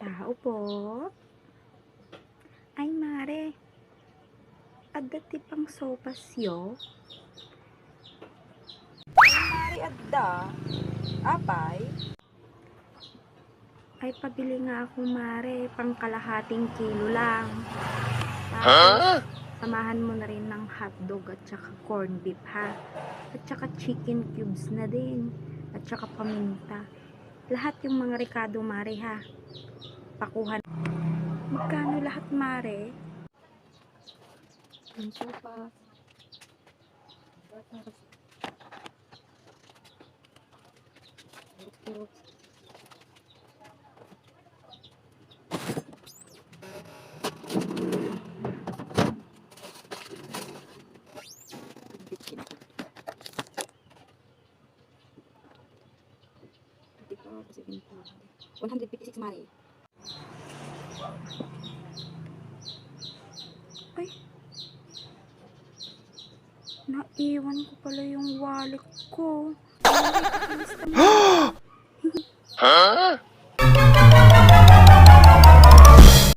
Tao po. Ay, mare. Adda ti pang sopasyo. Mari adda, apay, Ay, pabili nga ako, mare. Pang kalahating kilo lang. Tapos, samahan mo na rin ng hotdog at saka corned beef, ha? At saka chicken cubes na din. At saka paminta. Lahat yung mga rekado, mare, ha? Pakuhan. Magkano lahat, mare? yung sopa, $156, mari. Ay, naiwan ko pala yung wallet ko. Huh?